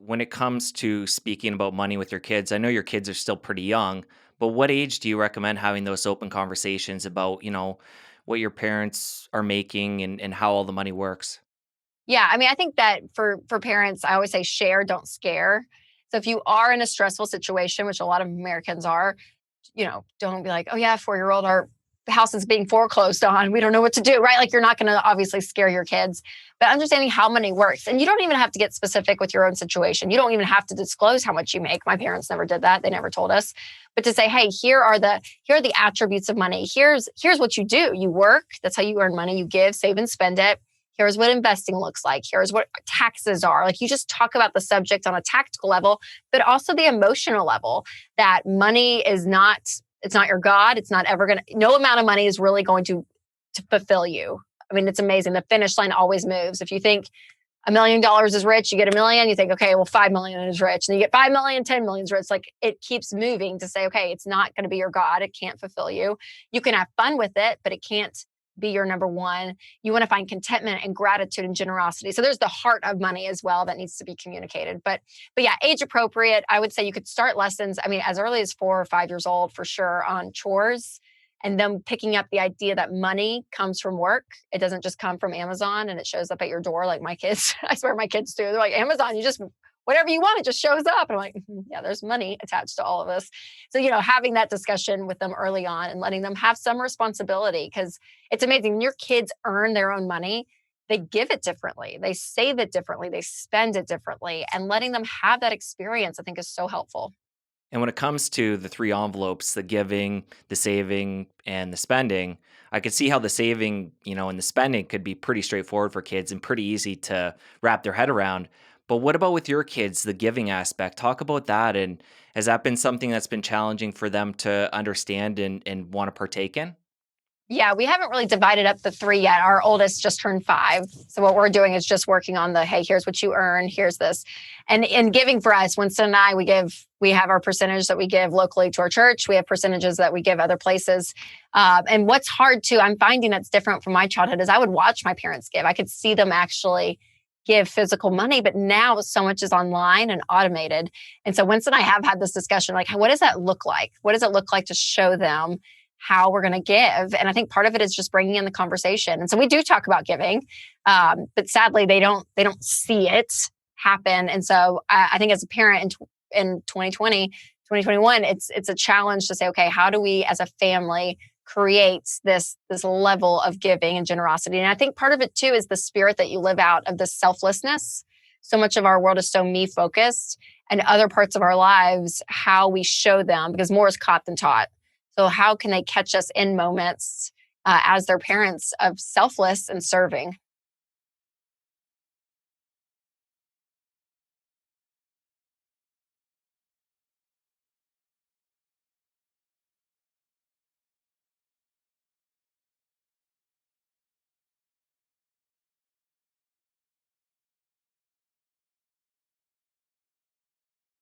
when it comes to speaking about money with your kids, I know your kids are still pretty young, but what age do you recommend having those open conversations about, what your parents are making and how all the money works? Yeah, I mean, I think that for parents, I always say share, don't scare. So if you are in a stressful situation, which a lot of Americans are, don't be like, oh yeah, 4-year old, our house is being foreclosed on. We don't know what to do, right? Like you're not going to obviously scare your kids, but understanding how money works. And you don't even have to get specific with your own situation. You don't even have to disclose how much you make. My parents never did that. They never told us. But to say, hey, here are the attributes of money. Here's what you do. You work. That's how you earn money. You give, save, and spend it. Here's what investing looks like. Here's what taxes are. Like you just talk about the subject on a tactical level, but also the emotional level that money is not, it's not your God. It's not ever going to, no amount of money is really going to fulfill you. I mean, it's amazing. The finish line always moves. If you think $1 million is rich, you get 1 million, you think, okay, well, 5 million is rich. And you get 5 million, 10 million is rich. Like it keeps moving to say, okay, it's not going to be your God. It can't fulfill you. You can have fun with it, but it can't be your number one. You want to find contentment and gratitude and generosity. So there's the heart of money as well that needs to be communicated. But yeah, age appropriate. I would say you could start lessons. I mean, as early as 4 or 5 years old for sure on chores, and them picking up the idea that money comes from work. It doesn't just come from Amazon and it shows up at your door like my kids. I swear my kids do. They're like, Amazon, you just whatever you want, it just shows up. And I'm like, yeah, there's money attached to all of this. So, having that discussion with them early on and letting them have some responsibility, because it's amazing when your kids earn their own money, they give it differently, they save it differently, they spend it differently. And letting them have that experience, I think, is so helpful. And when it comes to the three envelopes, the giving, the saving, and the spending, I could see how the saving, and the spending could be pretty straightforward for kids and pretty easy to wrap their head around. But what about with your kids, the giving aspect? Talk about that. And has that been something that's been challenging for them to understand and want to partake in? Yeah, we haven't really divided up the three yet. Our oldest just turned 5. So what we're doing is just working on the, hey, here's what you earn, here's this. And in giving for us, Winston and I, we have our percentage that we give locally to our church. We have percentages that we give other places. And what's hard too, I'm finding that's different from my childhood is I would watch my parents give. I could see them actually give physical money, but now so much is online and automated. And so Winston and I have had this discussion, like, what does that look like? What does it look like to show them how we're going to give? And I think part of it is just bringing in the conversation. And so we do talk about giving, but sadly they don't see it happen. And so I think as a parent in 2020, 2021, it's a challenge to say, okay, how do we as a family create this level of giving and generosity? And I think part of it too is the spirit that you live out of the selflessness. So much of our world is so me focused, and other parts of our lives, how we show them, because more is caught than taught. So how can they catch us in moments as their parents of selfless and serving?